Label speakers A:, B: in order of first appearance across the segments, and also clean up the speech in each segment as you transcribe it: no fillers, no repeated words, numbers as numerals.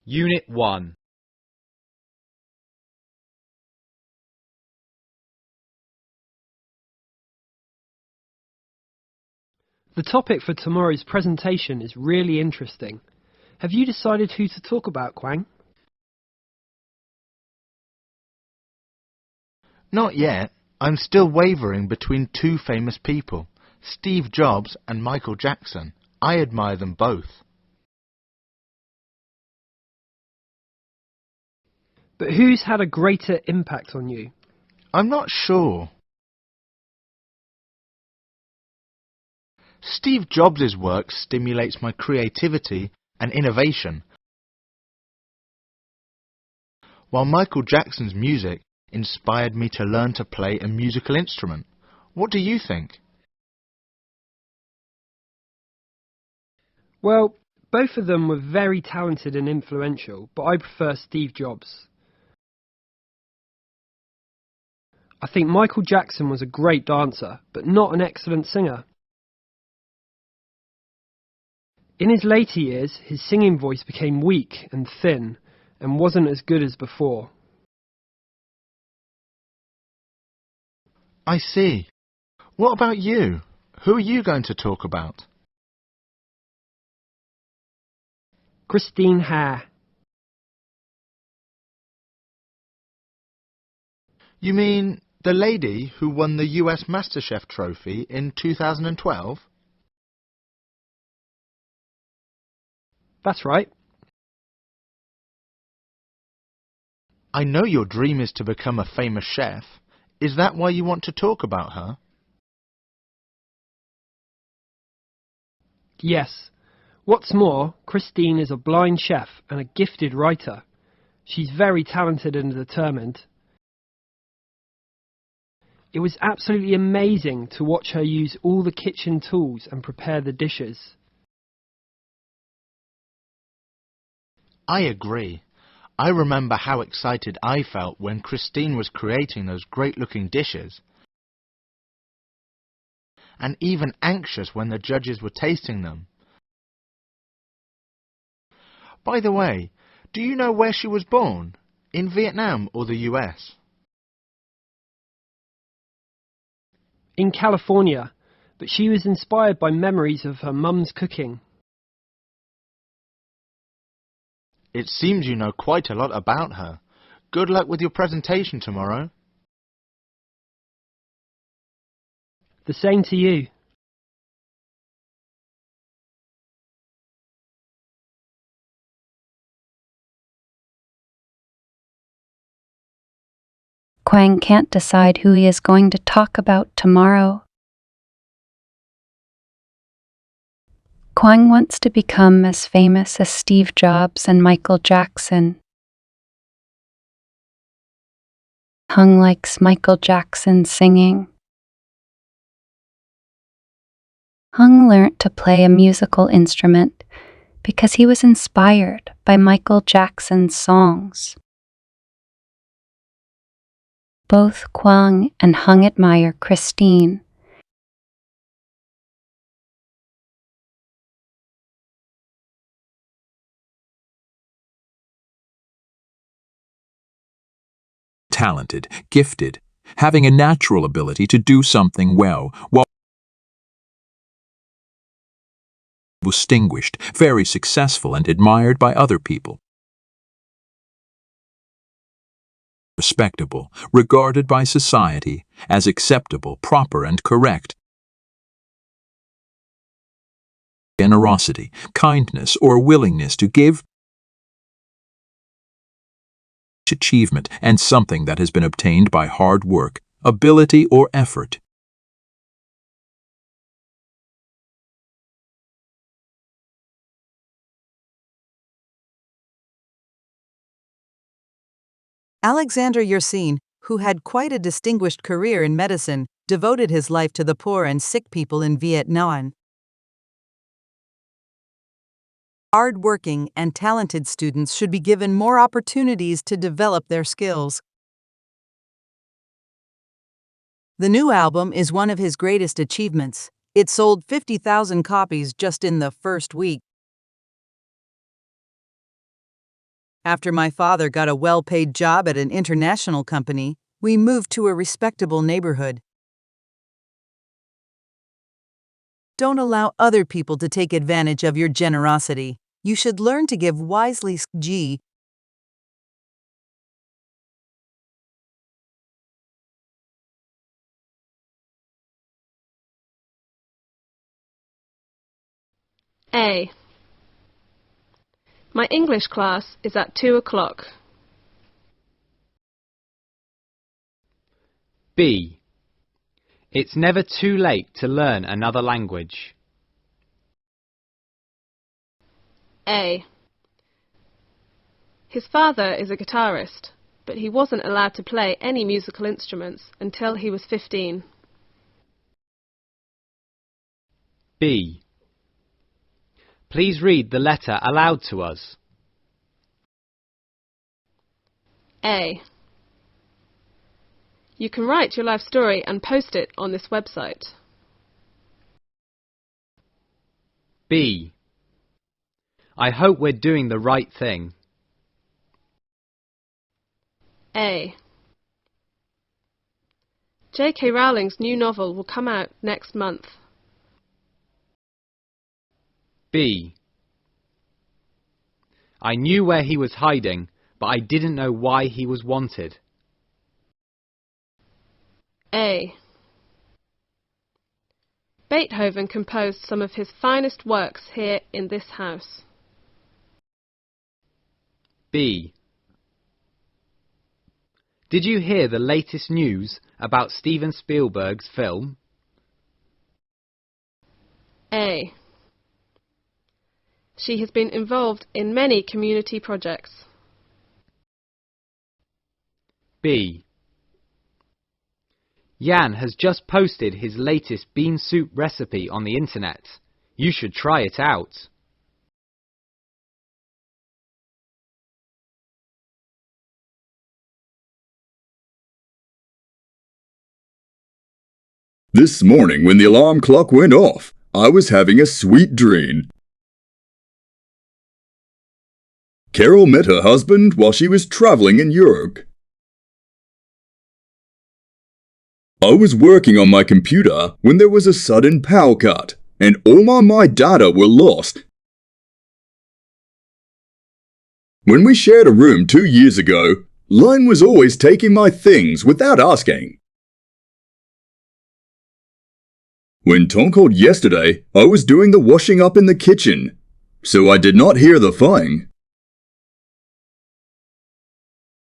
A: Unit 1.
B: The topic for tomorrow's presentation is really interesting. Have you decided who to talk about, Kwang?
C: Not yet. I'm still wavering between two famous people, Steve Jobs and Michael Jackson. I admire them both.
B: But who's had a greater impact on you?
C: I'm not sure. Steve Jobs' work stimulates my creativity and innovation, while Michael Jackson's music inspired me to learn to play a musical instrument. What do you think?
B: Well, both of them were very talented and influential, but I prefer Steve Jobs. I think Michael Jackson was a great dancer, but not an excellent singer. In his later years, his singing voice became weak and thin, and wasn't as good as before.
C: I see. What about you? Who are you going to talk about?
B: Christine Hare.
C: You mean the lady who won the US MasterChef trophy in 2012?
B: That's right.
C: I know your dream is to become a famous chef. Is that why you want to talk about her?
B: Yes. What's more, Christine is a blind chef and a gifted writer. She's very talented and determined. It was absolutely amazing to watch her use all the kitchen tools and prepare the dishes.
C: I agree. I remember how excited I felt when Christine was creating those great-looking dishes, and even anxious when the judges were tasting them. By the way, do you know where she was born? In Vietnam or the US?
B: In California, but she was inspired by memories of her mum's cooking.
C: It seems you know quite a lot about her. Good luck with your presentation tomorrow.
B: The same to you.
D: Kwang can't decide who he is going to talk about tomorrow. Kwang wants to become as famous as Steve Jobs and Michael Jackson. Hung likes Michael Jackson's singing. Hung learnt to play a musical instrument because he was inspired by Michael Jackson's songs. Both Kwang and Hung admire Christine.
E: Talented, gifted, having a natural ability to do something well, while distinguished, very successful and admired by other people. Respectable, regarded by society as acceptable, proper and correct. Generosity, kindness or willingness to give, achievement and something that has been obtained by hard work, ability or effort.
F: Alexander Yersin, who had quite a distinguished career in medicine, devoted his life to the poor and sick people in Vietnam. Hard-working and talented students should be given more opportunities to develop their skills. The new album is one of his greatest achievements. It sold 50,000 copies just in the first week. After my father got a well-paid job at an international company, we moved to a respectable neighborhood. Don't allow other people to take advantage of your generosity. You should learn to give wisely. G.
A: A. My English class is at 2 o'clock.
G: B. It's never too late to learn another language.
A: A. His father is a guitarist, but he wasn't allowed to play any musical instruments until he was 15.
G: B. Please read the letter aloud to us.
A: A. You can write your life story and post it on this website.
G: B. I hope we're doing the right thing.
A: A. J.K. Rowling's new novel will come out next month.
G: B. I knew where he was hiding, but I didn't know why he was wanted.
A: A. Beethoven composed some of his finest works here in this house.
G: B. Did you hear the latest news about Steven Spielberg's film?
A: A. She has been involved in many community projects.
G: B. Jan has just posted his latest bean soup recipe on the internet. You should try it out.
H: This morning when the alarm clock went off, I was having a sweet dream. Carol met her husband while she was traveling in Europe. I was working on my computer when there was a sudden power cut, and all my data were lost. When we shared a room 2 years ago, Line was always taking my things without asking. When Tom called yesterday, I was doing the washing up in the kitchen, so I did not hear the phone.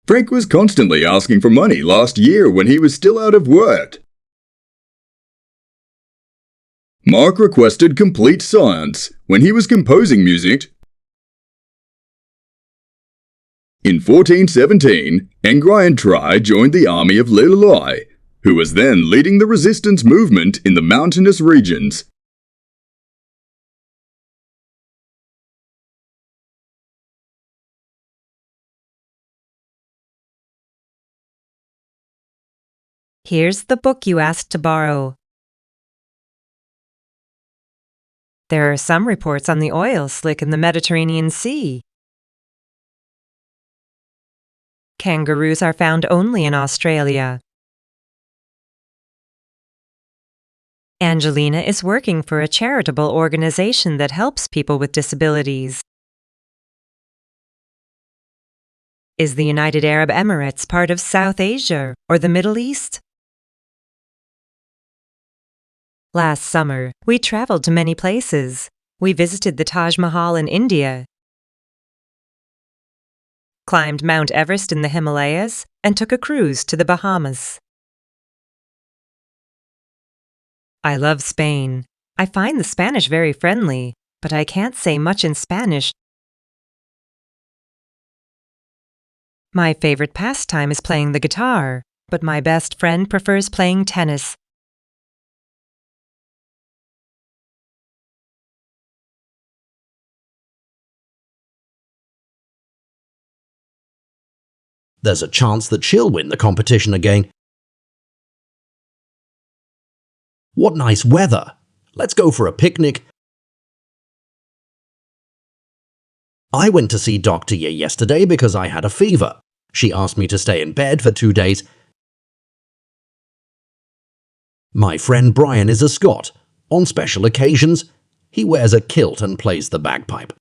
H: Frank was constantly asking for money last year when he was still out of work. Mark requested complete silence when he was composing music. In 1417, Angrian Tri joined the army of Lelai, who was then leading the resistance movement in the mountainous regions.
I: Here's the book you asked to borrow. There are some reports on the oil slick in the Mediterranean Sea. Kangaroos are found only in Australia. Angelina is working for a charitable organization that helps people with disabilities. Is the United Arab Emirates part of South Asia or the Middle East? Last summer, we traveled to many places. We visited the Taj Mahal in India, climbed Mount Everest in the Himalayas, and took a cruise to the Bahamas. I love Spain. I find the Spanish very friendly, but I can't say much in Spanish. My favorite pastime is playing the guitar, but my best friend prefers playing tennis.
J: There's a chance that she'll win the competition again. What nice weather! Let's go for a picnic. I went to see Dr. Ye yesterday because I had a fever. She asked me to stay in bed for 2 days. My friend Brian is a Scot. On special occasions, he wears a kilt and plays the bagpipe.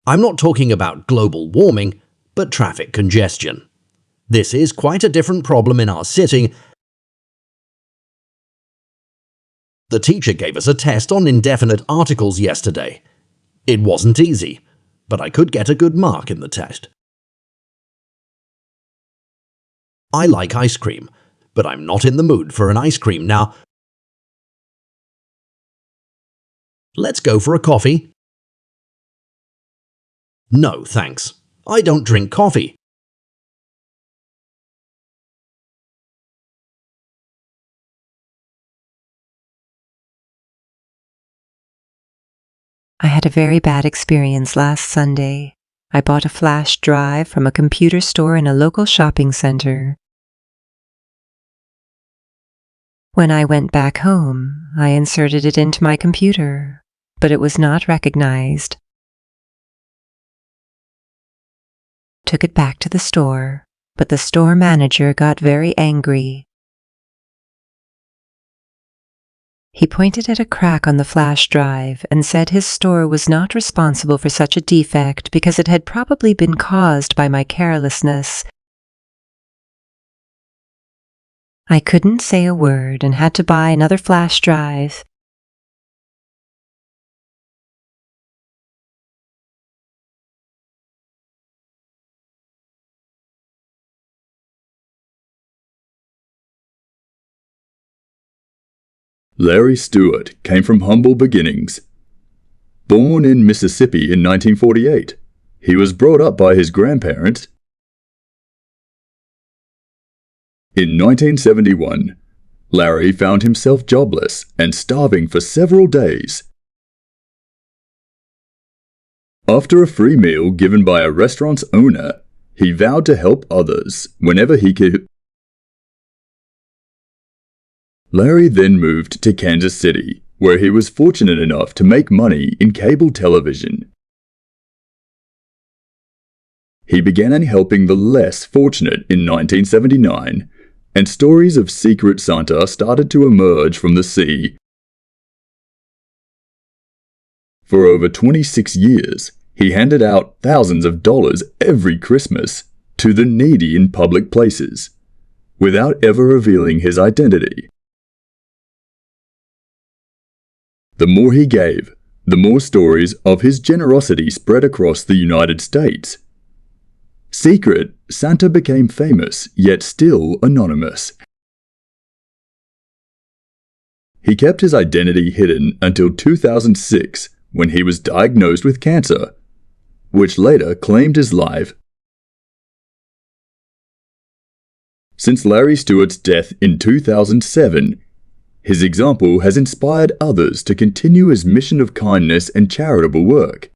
J: I'm not talking about global warming, but traffic congestion. This is quite a different problem in our city. The teacher gave us a test on indefinite articles yesterday. It wasn't easy, but I could get a good mark in the test. I like ice cream, but I'm not in the mood for an ice cream now. Let's go for a coffee. No, thanks. I don't drink coffee.
I: I had a very bad experience last Sunday. I bought a flash drive from a computer store in a local shopping center. When I went back home, I inserted it into my computer, but it was not recognized. Took it back to the store, but the store manager got very angry. He pointed at a crack on the flash drive and said his store was not responsible for such a defect because it had probably been caused by my carelessness. I couldn't say a word and had to buy another flash drive.
H: Larry Stewart came from humble beginnings. Born in Mississippi in 1948, he was brought up by his grandparents. In 1971, Larry found himself jobless and starving for several days. After a free meal given by a restaurant's owner, he vowed to help others whenever he could. Larry then moved to Kansas City, where he was fortunate enough to make money in cable television. He began helping the less fortunate in 1979, and stories of Secret Santa started to emerge from the sea. For over 26 years, he handed out thousands of dollars every Christmas to the needy in public places, without ever revealing his identity. The more he gave, the more stories of his generosity spread across the United States. Secret Santa became famous, yet still anonymous. He kept his identity hidden until 2006, when he was diagnosed with cancer, which later claimed his life. Since Larry Stewart's death in 2007, his example has inspired others to continue his mission of kindness and charitable work.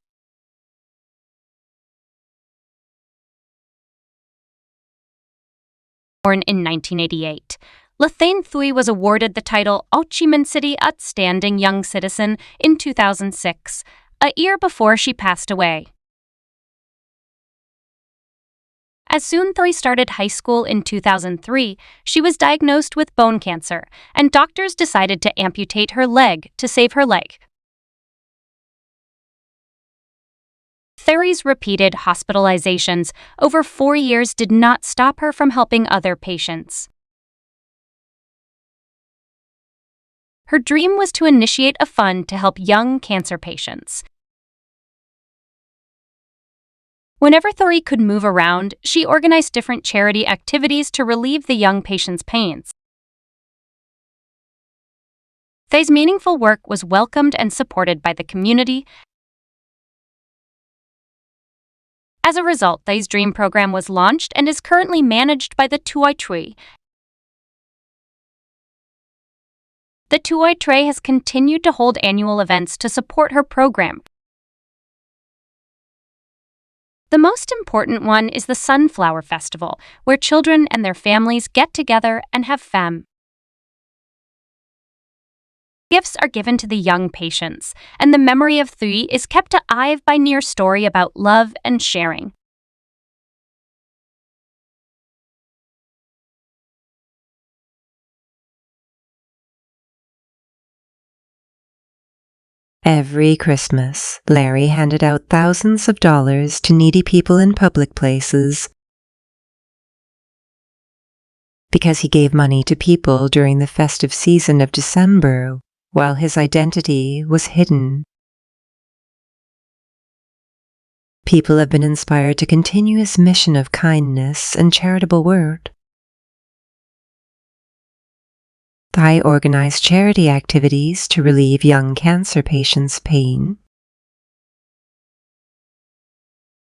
K: Born in 1988, Lethane Thuy was awarded the title Ho Chi Minh City Outstanding Young Citizen in 2006, a year before she passed away. As soon Thuy started high school in 2003, she was diagnosed with bone cancer, and doctors decided to amputate her leg to save her leg. Thuy's repeated hospitalizations over 4 years did not stop her from helping other patients. Her dream was to initiate a fund to help young cancer patients. Whenever Thuy could move around, she organized different charity activities to relieve the young patients' pains. Thuy's meaningful work was welcomed and supported by the community. As a result, Thuy's Dream program was launched and is currently managed by the Tuoi Tree. The Tuoi Tree has continued to hold annual events to support her program. The most important one is the Sunflower Festival, where children and their families get together and have fun. Gifts are given to the young patients, and the memory of Thuy is kept alive by near story about love and sharing.
I: Every Christmas, Larry handed out thousands of dollars to needy people in public places. Because he gave money to people during the festive season of December, while his identity was hidden. People have been inspired to continue his mission of kindness and charitable work. Thuy organized charity activities to relieve young cancer patients' pain.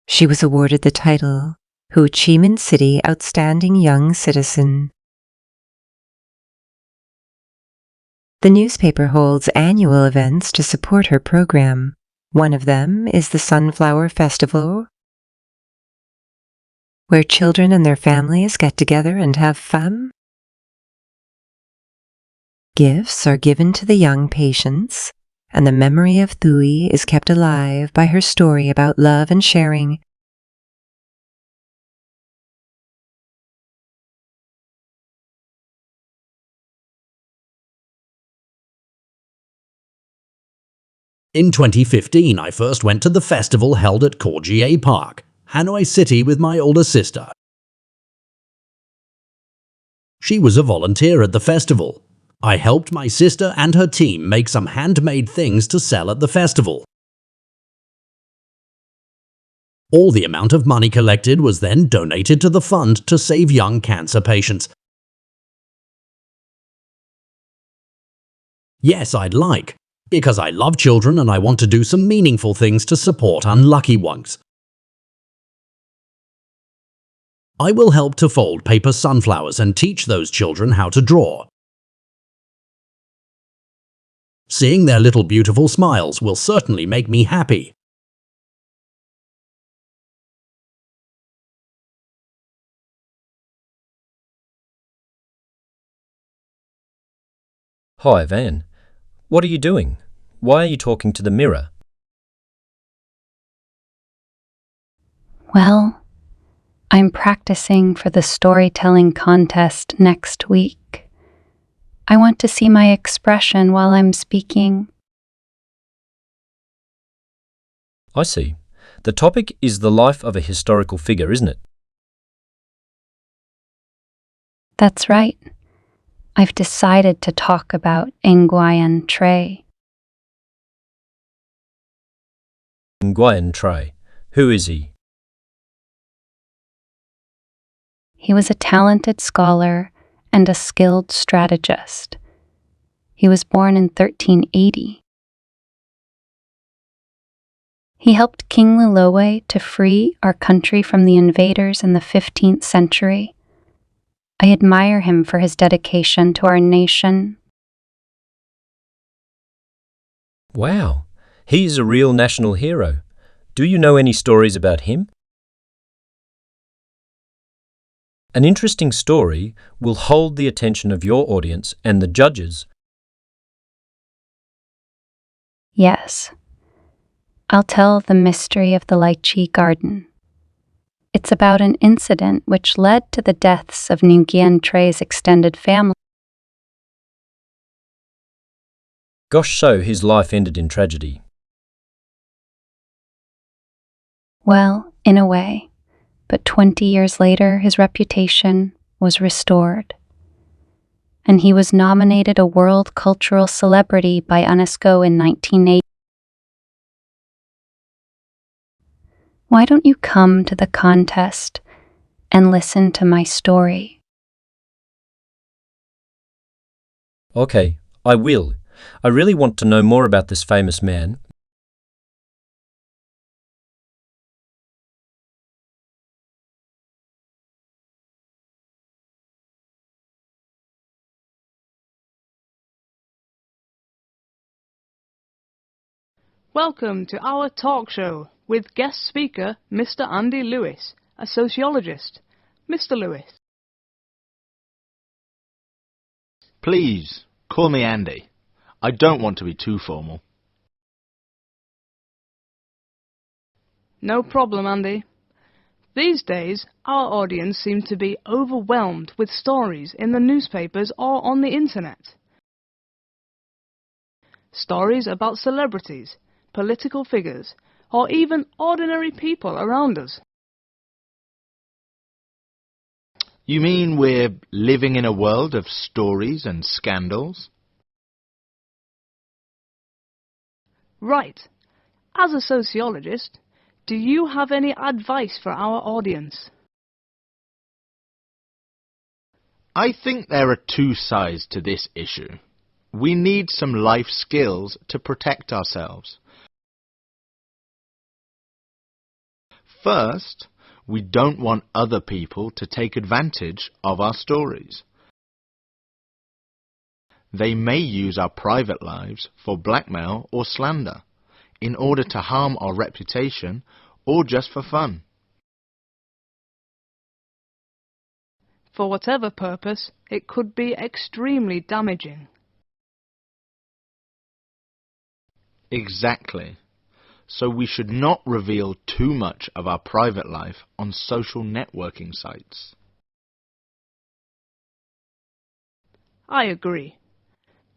I: She was awarded the title Ho Chi Minh City Outstanding Young Citizen. The newspaper holds annual events to support her program. One of them is the Sunflower Festival, where children and their families get together and have fun. Gifts are given to the young patients, and the memory of Thuy is kept alive by her story about love and sharing.
J: In 2015, I first went to the festival held at Korjie Park, Hanoi City, with my older sister. She was a volunteer at the festival. I helped my sister and her team make some handmade things to sell at the festival. All the amount of money collected was then donated to the fund to save young cancer patients. Yes, I'd like, because I love children and I want to do some meaningful things to support unlucky ones. I will help to fold paper sunflowers and teach those children how to draw. Seeing their little beautiful smiles will certainly make me happy.
L: Hi, Van. What are you doing? Why are you talking to the mirror?
D: Well, I'm practicing for the storytelling contest next week. I want to see my expression while I'm speaking.
L: I see. The topic is the life of a historical figure, isn't it?
D: That's right. I've decided to talk about Nguyen Tray.
L: Nguyen Tray. Who is he?
D: He was a talented scholar and a skilled strategist. He was born in 1380. He helped King Lulowei to free our country from the invaders in the 15th century. I admire him for his dedication to our nation.
L: Wow, he is a real national hero. Do you know any stories about him? An interesting story will hold the attention of your audience and the judges.
D: Yes. I'll tell the mystery of the lychee garden. It's about an incident which led to the deaths of Nguyen Tray's extended family.
L: Gosh, so his life ended in tragedy.
D: Well, in a way, but 20 years later his reputation was restored. And he was nominated a World Cultural Celebrity by UNESCO in 1980. Why don't you come to the contest and listen to my story?
L: Okay, I will. I really want to know more about this famous man.
A: Welcome to our talk show with guest speaker Mr. Andy Lewis, a sociologist. Mr. Lewis.
C: Please, call me Andy. I don't want to be too formal.
A: No problem, Andy. These days, our audience seem to be overwhelmed with stories in the newspapers or on the internet. Stories about celebrities, political figures, or even ordinary people around us.
C: You mean we're living in a world of stories and scandals?
A: Right. As a sociologist, do you have any advice for our audience?
C: I think there are two sides to this issue. We need some life skills to protect ourselves. First, we don't want other people to take advantage of our stories. They may use our private lives for blackmail or slander, in order to harm our reputation or just for fun.
A: For whatever purpose, it could be extremely damaging.
C: Exactly. So we should not reveal too much of our private life on social networking sites.
A: I agree.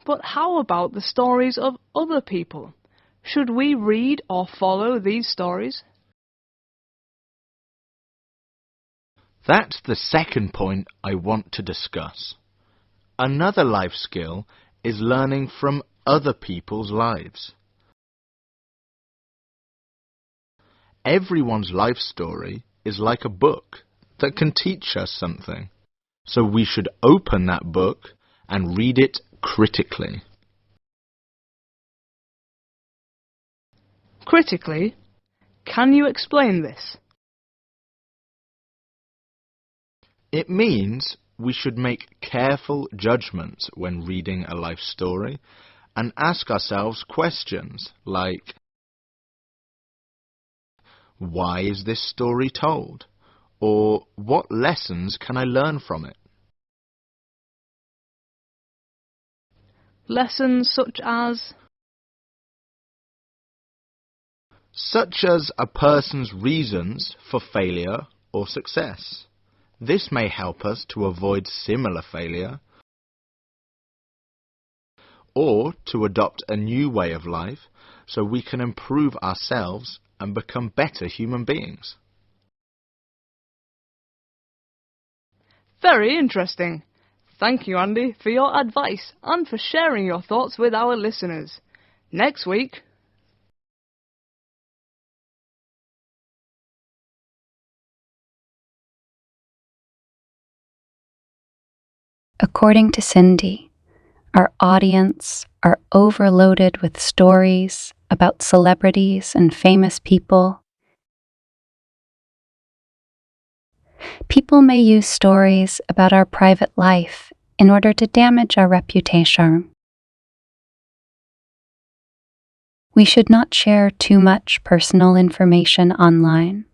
A: But how about the stories of other people? Should we read or follow these stories?
C: That's the second point I want to discuss. Another life skill is learning from other people's lives. Everyone's life story is like a book that can teach us something. So we should open that book and read it critically.
A: Critically? Can you explain this?
C: It means we should make careful judgments when reading a life story and ask ourselves questions like, why is this story told? Or what lessons can I learn from it?
A: Lessons such as?
C: Such as a person's reasons for failure or success. This may help us to avoid similar failure or to adopt a new way of life so we can improve ourselves and become better human beings.
A: Very interesting. Thank you, Andy, for your advice and for sharing your thoughts with our listeners. Next week...
D: According to Cindy, our audience are overloaded with stories about celebrities and famous people. People may use stories about our private life in order to damage our reputation. We should not share too much personal information online.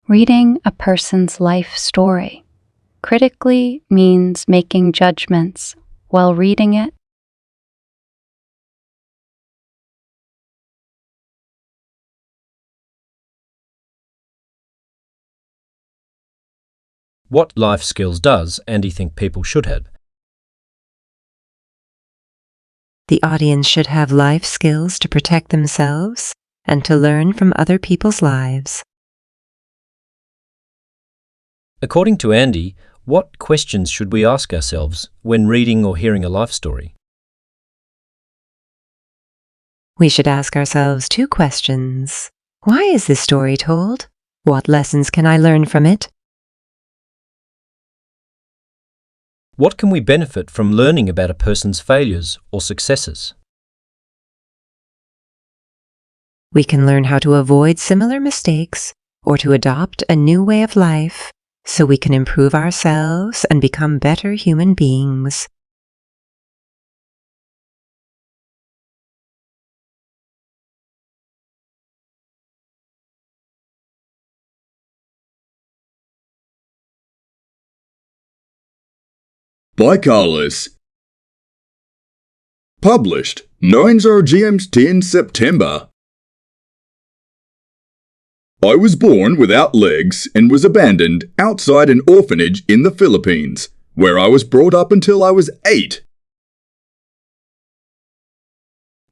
D: Reading a person's life story critically means making judgments while reading it.
L: What life skills does Andy think people should have?
I: The audience should have life skills to protect themselves and to learn from other people's lives.
L: According to Andy, what questions should we ask ourselves when reading or hearing a life story?
I: We should ask ourselves two questions. Why is this story told? What lessons can I learn from it?
L: What can we benefit from learning about a person's failures or successes?
I: We can learn how to avoid similar mistakes or to adopt a new way of life so we can improve ourselves and become better human beings.
H: Bye, Carlos. Published 9 GMT in September. I was born without legs and was abandoned outside an orphanage in the Philippines, where I was brought up until I was 8.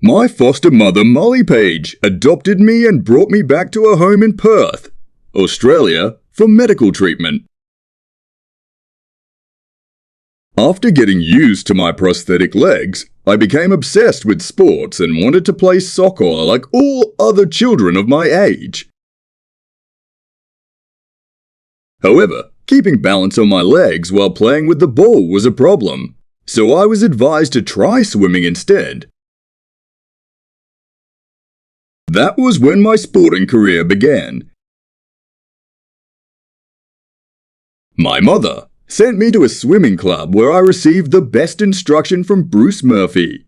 H: My foster mother, Molly Page, adopted me and brought me back to a home in Perth, Australia, for medical treatment. After getting used to my prosthetic legs, I became obsessed with sports and wanted to play soccer like all other children of my age. However, keeping balance on my legs while playing with the ball was a problem, so I was advised to try swimming instead. That was when my sporting career began. My mother sent me to a swimming club where I received the best instruction from Bruce Murphy.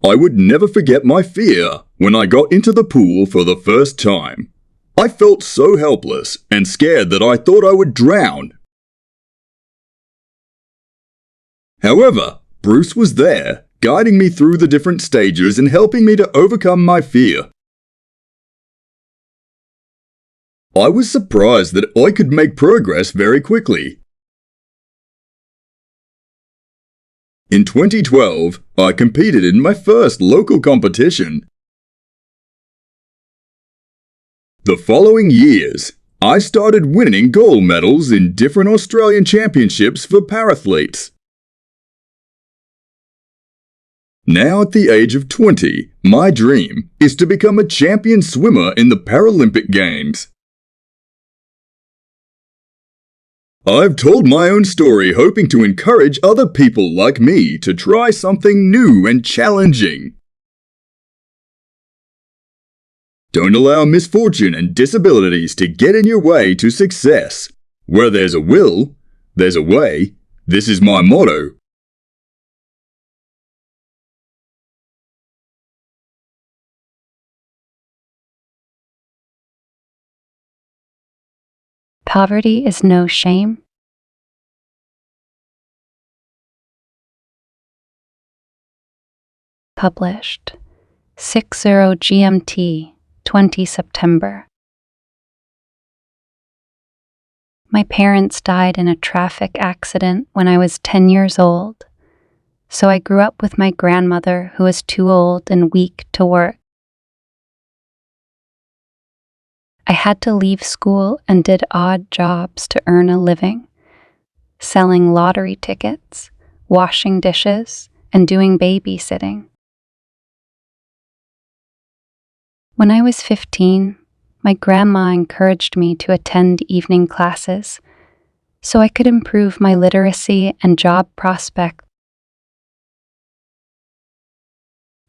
H: I would never forget my fear when I got into the pool for the first time. I felt so helpless and scared that I thought I would drown. However, Bruce was there, guiding me through the different stages and helping me to overcome my fear. I was surprised that I could make progress very quickly. In 2012, I competed in my first local competition. The following years, I started winning gold medals in different Australian championships for parathletes. Now at the age of 20, my dream is to become a champion swimmer in the Paralympic Games. I've told my own story hoping to encourage other people like me to try something new and challenging. Don't allow misfortune and disabilities to get in your way to success. Where there's a will, there's a way. This is my motto.
D: Poverty is no shame. Published 60 GMT, 20 September. My parents died in a traffic accident when I was 10 years old, so I grew up with my grandmother who was too old and weak to work. I had to leave school and did odd jobs to earn a living, selling lottery tickets, washing dishes, and doing babysitting. When I was 15, my grandma encouraged me to attend evening classes so I could improve my literacy and job prospects.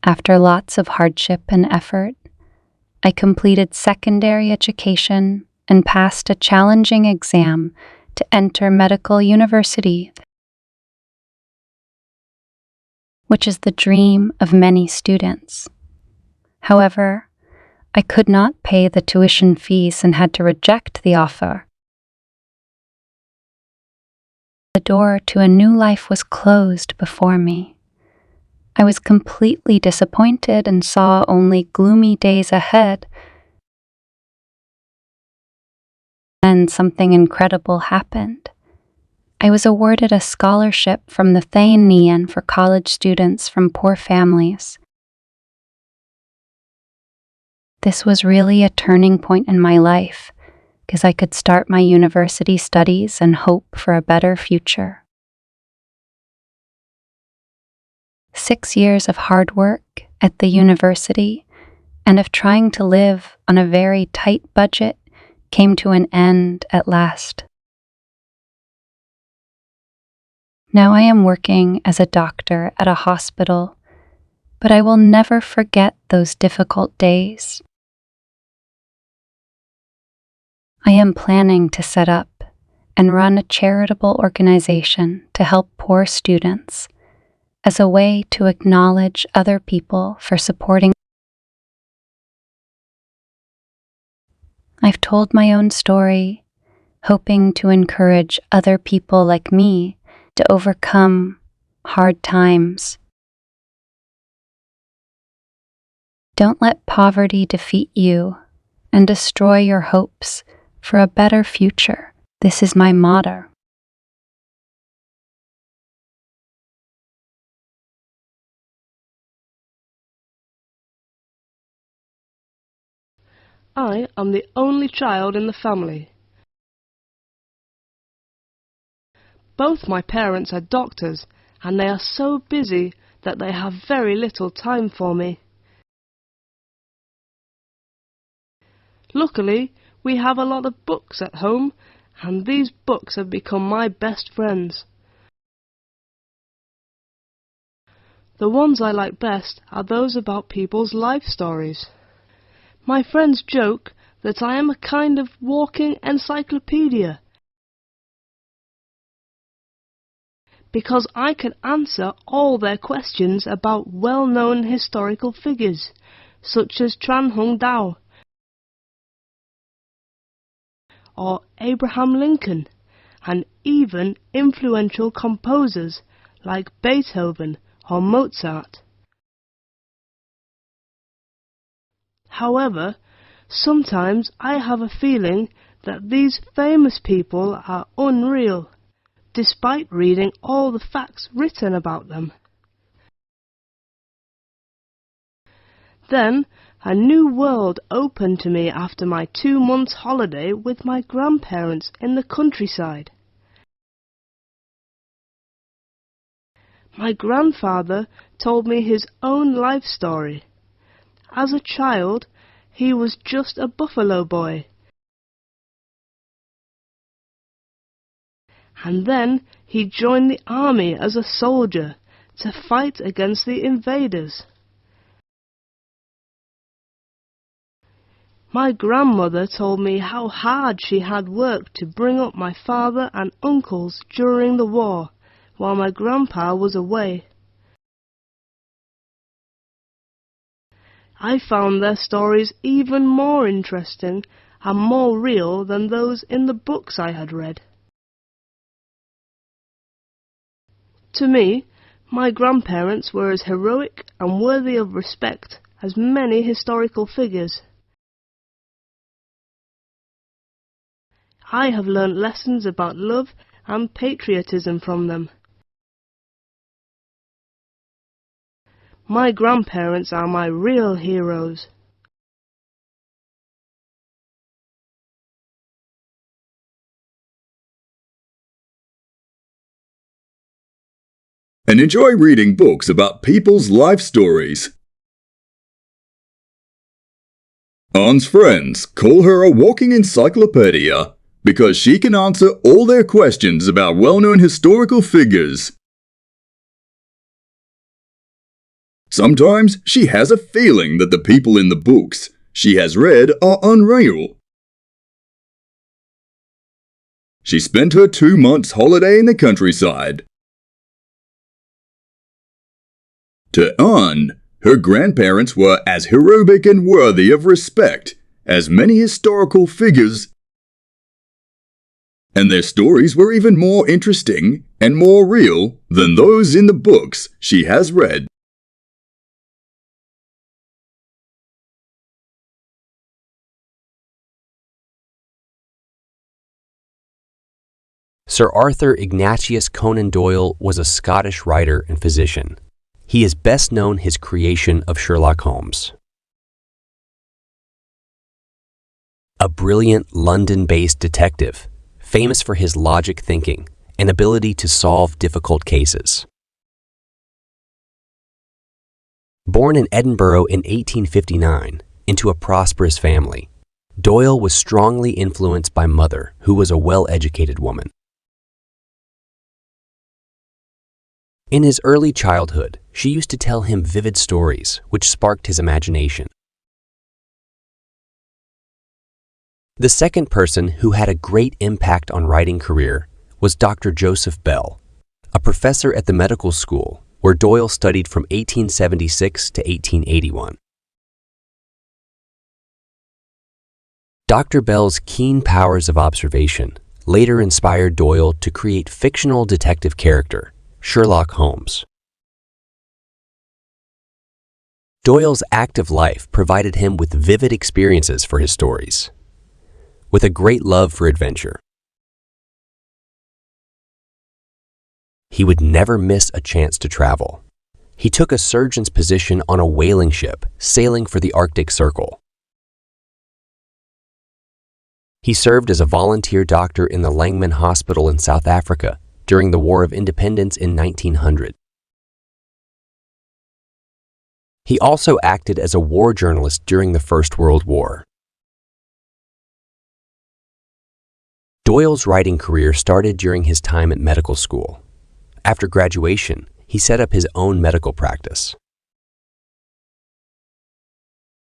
D: After lots of hardship and effort, I completed secondary education and passed a challenging exam to enter medical university, which is the dream of many students. However, I could not pay the tuition fees and had to reject the offer. The door to a new life was closed before me. I was completely disappointed and saw only gloomy days ahead. Then something incredible happened. I was awarded a scholarship from the Thane for college students from poor families. This was really a turning point in my life, because I could start my university studies and hope for a better future. 6 years of hard work at the university and of trying to live on a very tight budget came to an end at last. Now I am working as a doctor at a hospital, but I will never forget those difficult days. I am planning to set up and run a charitable organization to help poor students as a way to acknowledge other people for supporting. I've told my own story, hoping to encourage other people like me to overcome hard times. Don't let poverty defeat you and destroy your hopes for a better future. This is my motto.
A: I am the only child in the family. Both my parents are doctors, and they are so busy that they have very little time for me. Luckily, we have a lot of books at home, and these books have become my best friends. The ones I like best are those about people's life stories. My friends joke that I am a kind of walking encyclopedia, because I can answer all their questions about well-known historical figures, such as Tran Hung Dao, or Abraham Lincoln, and even influential composers like Beethoven or Mozart. However, sometimes I have a feeling that these famous people are unreal, despite reading all the facts written about them. Then, a new world opened to me after my 2 months holiday with my grandparents in the countryside. My grandfather told me his own life story. As a child, he was just a buffalo boy. And then he joined the army as a soldier to fight against the invaders. My grandmother told me how hard she had worked to bring up my father and uncles during the war, while my grandpa was away. I found their stories even more interesting and more real than those in the books I had read. To me, my grandparents were as heroic and worthy of respect as many historical figures. I have learnt lessons about love and patriotism from them. My grandparents are my real heroes.
H: And enjoy reading books about people's life stories. Anne's friends call her a walking encyclopedia because she can answer all their questions about well-known historical figures. Sometimes she has a feeling that the people in the books she has read are unreal. She spent her 2 months holiday in the countryside. To Anne, her grandparents were as heroic and worthy of respect as many historical figures, and their stories were even more interesting and more real than those in the books she has read.
M: Sir Arthur Ignatius Conan Doyle was a Scottish writer and physician. He is best known his creation of Sherlock Holmes. A brilliant London-based detective, famous for his logic thinking and ability to solve difficult cases. Born in Edinburgh in 1859 into a prosperous family, Doyle was strongly influenced by mother, who was a well-educated woman. In his early childhood, she used to tell him vivid stories, which sparked his imagination. The second person who had a great impact on writing career was Dr. Joseph Bell, a professor at the medical school where Doyle studied from 1876 to 1881. Dr. Bell's keen powers of observation later inspired Doyle to create fictional detective character Sherlock Holmes. Doyle's active life provided him with vivid experiences for his stories, with a great love for adventure. He would never miss a chance to travel. He took a surgeon's position on a whaling ship sailing for the Arctic Circle. He served as a volunteer doctor in the Langman Hospital in South Africa during the War of Independence in 1900. He also acted as a war journalist during the First World War. Doyle's writing career started during his time at medical school. After graduation, he set up his own medical practice,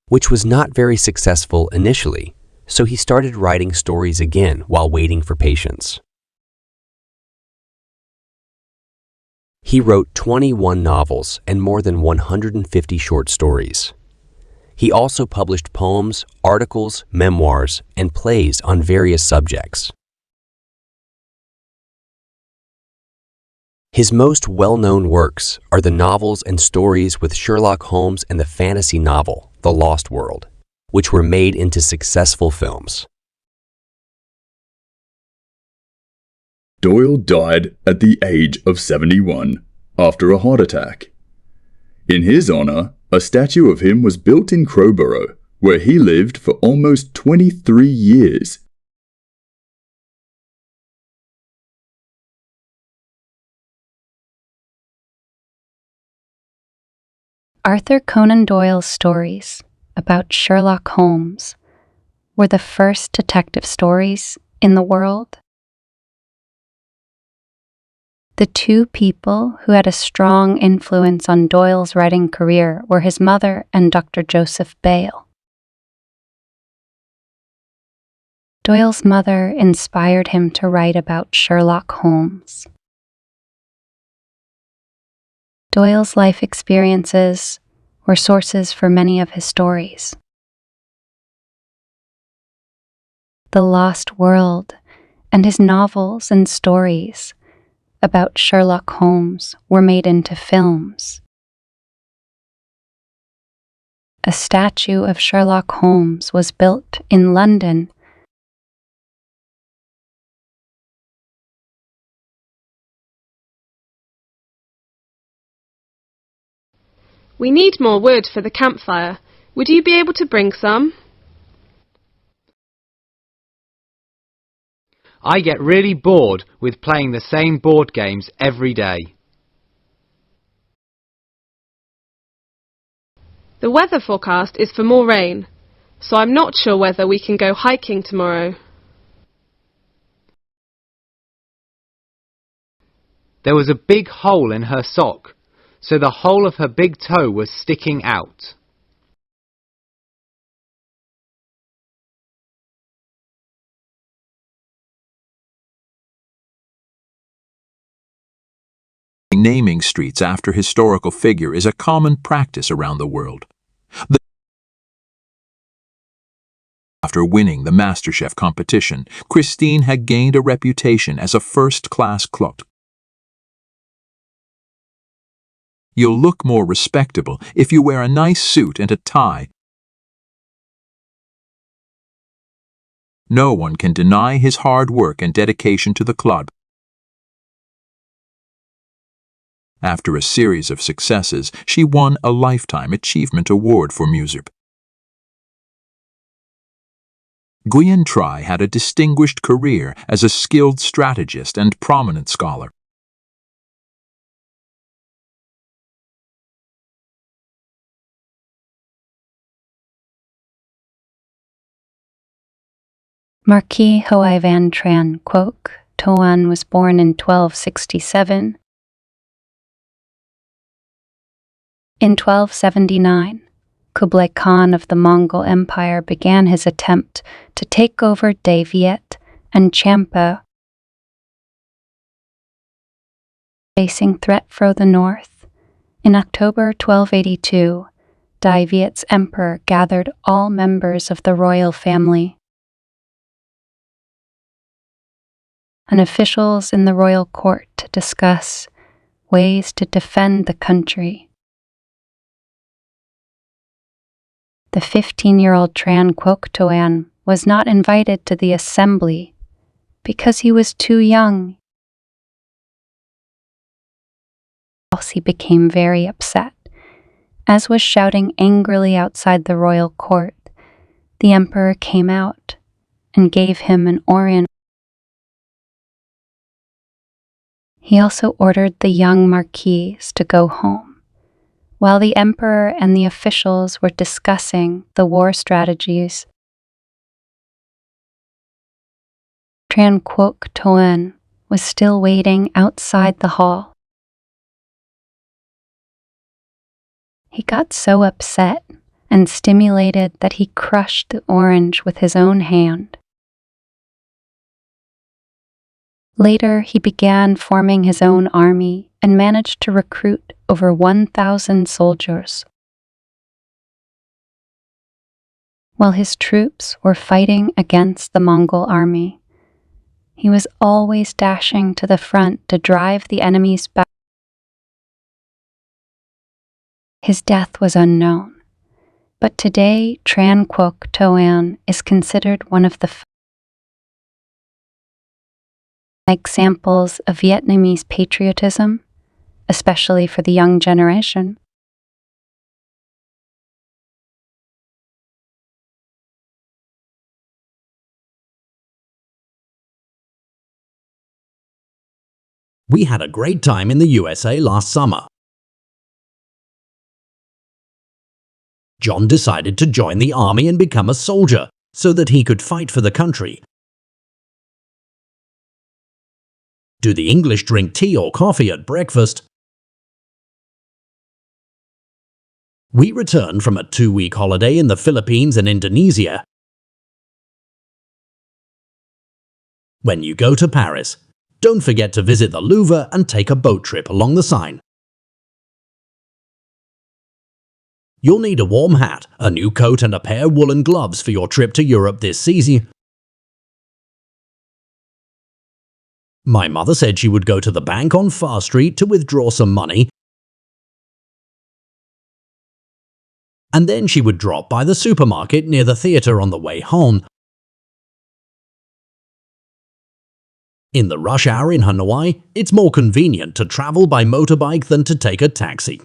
M: which was not very successful initially, so he started writing stories again while waiting for patients. He wrote 21 novels and more than 150 short stories. He also published poems, articles, memoirs, and plays on various subjects. His most well-known works are the novels and stories with Sherlock Holmes and the fantasy novel, The Lost World, which were made into successful films.
H: Doyle died at the age of 71 after a heart attack. In his honor, a statue of him was built in Crowborough, where he lived for almost 23 years.
D: Arthur Conan Doyle's stories about Sherlock Holmes were the first detective stories in the world. The two people who had a strong influence on Doyle's writing career were his mother and Dr. Joseph Bale. Doyle's mother inspired him to write about Sherlock Holmes. Doyle's life experiences were sources for many of his stories. The Lost World and his novels and stories about Sherlock Holmes were made into films. A statue of Sherlock Holmes was built in London.
A: We need more wood for the campfire. Would you be able to bring some?
G: I get really bored with playing the same board games every day.
A: The weather forecast is for more rain, so I'm not sure whether we can go hiking tomorrow.
G: There was a big hole in her sock, so the whole of her big toe was sticking out.
E: Naming streets after historical figure is a common practice around the world. After winning the MasterChef competition, Christine had gained a reputation as a first-class cook. You'll look more respectable if you wear a nice suit and a tie. No one can deny his hard work and dedication to the club. After a series of successes, she won a Lifetime Achievement Award for music. Gwion Tri had a distinguished career as a skilled strategist and prominent scholar.
D: Marquis Hoai van Tran Quoc Toan was born in 1267. In 1279, Kublai Khan of the Mongol Empire began his attempt to take over Dai Viet and Champa. Facing threat from the north, in October 1282, Dai Viet's emperor gathered all members of the royal family and officials in the royal court to discuss ways to defend the country. The 15-year-old Tran Quoc Toan was not invited to the assembly because he was too young. He became very upset, as was shouting angrily outside the royal court. The emperor came out and gave him an Orient. He also ordered the young marquis to go home, while the emperor and the officials were discussing the war strategies. Tran Quoc Toan was still waiting outside the hall. He got so upset and stimulated that he crushed the orange with his own hand. Later, he began forming his own army and managed to recruit over 1,000 soldiers. While his troops were fighting against the Mongol army, he was always dashing to the front to drive the enemies back. His death was unknown, but today Tran Quoc Toan is considered one of the examples of Vietnamese patriotism, especially for the young generation.
J: We had a great time in the USA last summer. John decided to join the army and become a soldier so that he could fight for the country. Do the English drink tea or coffee at breakfast? We returned from a 2-week holiday in the Philippines and Indonesia. When you go to Paris, don't forget to visit the Louvre and take a boat trip along the Seine. You'll need a warm hat, a new coat and a pair of woolen gloves for your trip to Europe this season. My mother said she would go to the bank on Far Street to withdraw some money, and then she would drop by the supermarket near the theatre on the way home. In the rush hour in Hanoi, it's more convenient to travel by motorbike than to take a taxi.